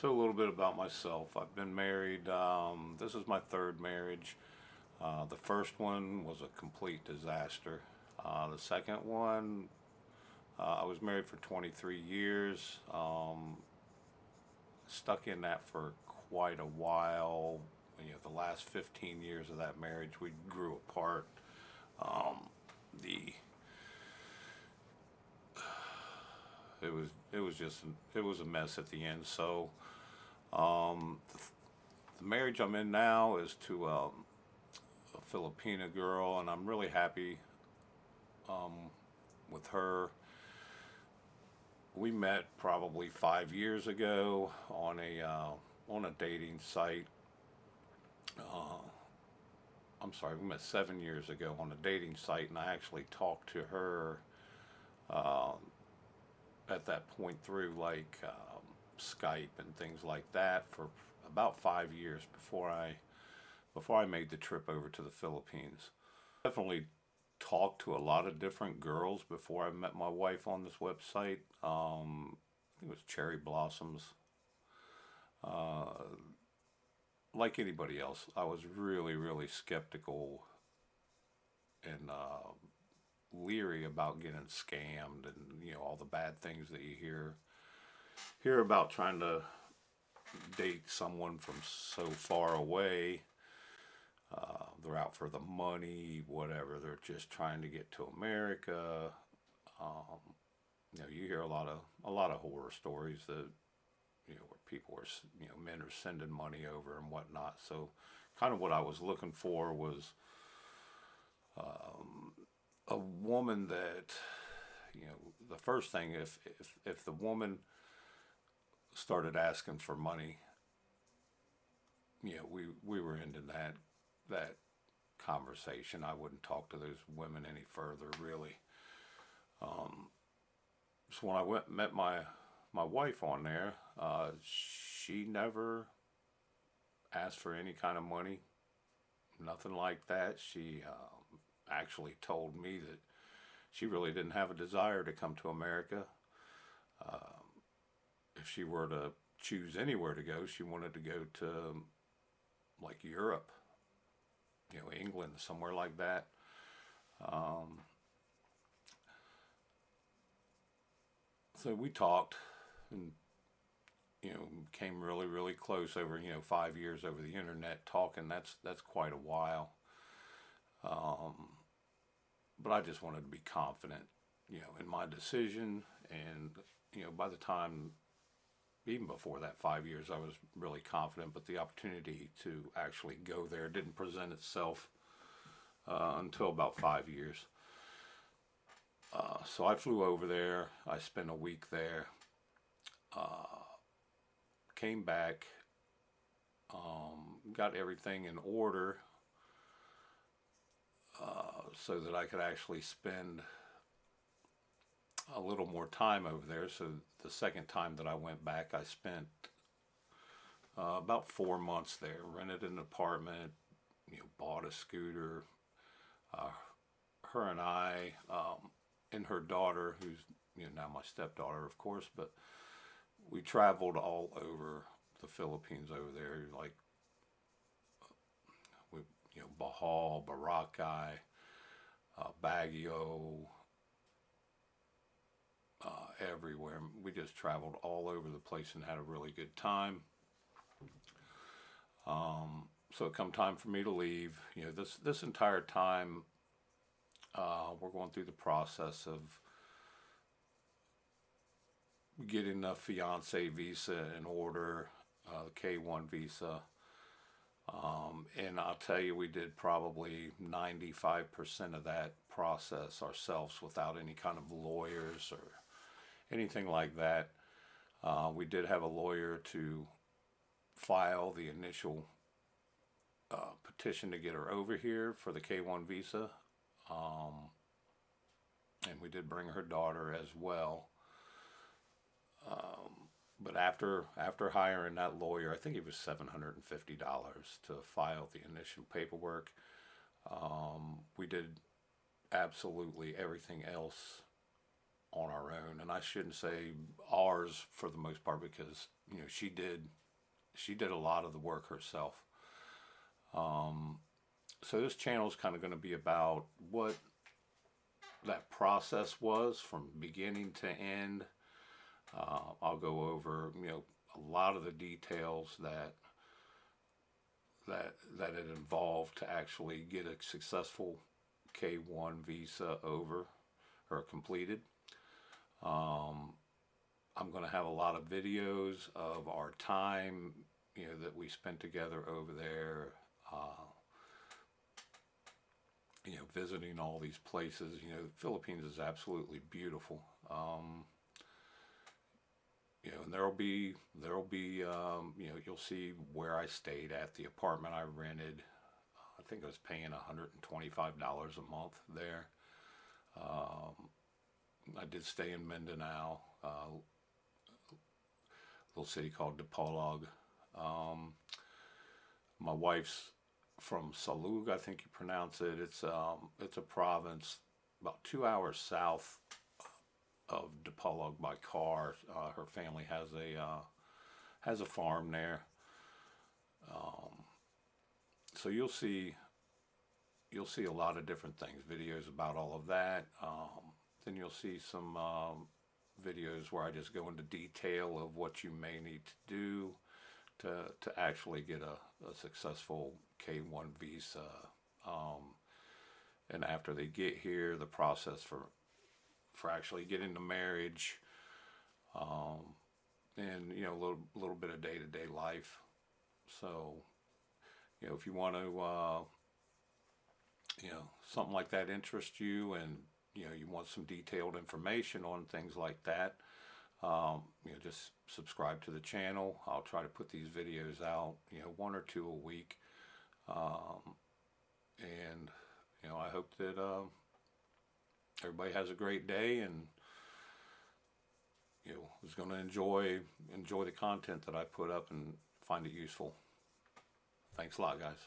So a little bit about myself. I've been married. This is my third marriage. The first one was a complete disaster. The second one, I was married for 23 years. Stuck in that for quite a while. The last 15 years of that marriage, we grew apart. The it was a mess at the end. So the marriage I'm in now is to a Filipino girl, and I'm really happy with her. We met probably 5 years ago on a dating site. I'm sorry, we met 7 years ago on a dating site, and I actually talked to her at that point through Skype and things like that for about 5 years before I made the trip over to the Philippines. Definitely talked to a lot of different girls before I met my wife on this website. I think it was Cherry Blossoms. Like anybody else, I was really, really skeptical and leery about getting scammed and all the bad things that you hear about trying to date someone from so far away. They're out for the money, whatever. They're just trying to get to America. Um, you hear a lot of horror stories that where people are men are sending money over and whatnot. So, kind of what I was looking for was a woman that the first thing, if the woman started asking for money, we were into that conversation. I wouldn't talk to those women any further, really. Um, so when I went met my wife on there, she never asked for any kind of money, nothing like that. She actually told me that she really didn't have a desire to come to America. Uh, if she were to choose anywhere to go, she wanted to go to like Europe, England, somewhere like that. Um, so we talked and came really really close over 5 years over the internet talking. That's quite a while. Um, but I just wanted to be confident, in my decision, and by the time even before that 5 years, I was really confident. But the opportunity to actually go there didn't present itself until about 5 years. So I flew over there. I spent a week there. Uh, Came back, got everything in order so that I could actually spend a little more time over there. So the second time that I went back, I spent about 4 months there, rented an apartment, bought a scooter. Uh, Her and I, and her daughter, who's now my stepdaughter, of course, but we traveled all over the Philippines over there, like we, Bohol, Boracay, Baguio, everywhere. We just traveled all over the place and had a really good time. So it come time for me to leave. This entire time, we're going through the process of getting the fiance visa in order, the K1 visa. And I'll tell you, we did probably 95% of that process ourselves without any kind of lawyers or anything like that. We did have a lawyer to file the initial petition to get her over here for the K1 visa. Um, and we did bring her daughter as well. But after hiring that lawyer, I think it was $750 to file the initial paperwork. We did absolutely everything else on our own, and I shouldn't say ours for the most part, because she did a lot of the work herself. So this channel is kind of going to be about what that process was from beginning to end. I'll go over a lot of the details that it involved to actually get a successful K1 visa over or completed. I'm going to have a lot of videos of our time, that we spent together over there, visiting all these places. The Philippines is absolutely beautiful. And you'll see where I stayed at, the apartment I rented. I think I was paying $125 a month there. I did stay in Mindanao, a little city called Dipolog. My wife's from Salug, I think you pronounce it. It's a province about 2 hours south of Dipolog by car. Her family has a farm there. So you'll see a lot of different things, videos about all of that. Then you'll see some videos where I just go into detail of what you may need to do to actually get a successful K1 visa. And after they get here, the process for actually getting the marriage, and a little bit of day-to-day life. So if you want to something like that interests you, and you want some detailed information on things like that, just subscribe to the channel. I'll try to put these videos out, 1 or 2 a week. And I hope that everybody has a great day, and is going to enjoy the content that I put up and find it useful. Thanks a lot, guys.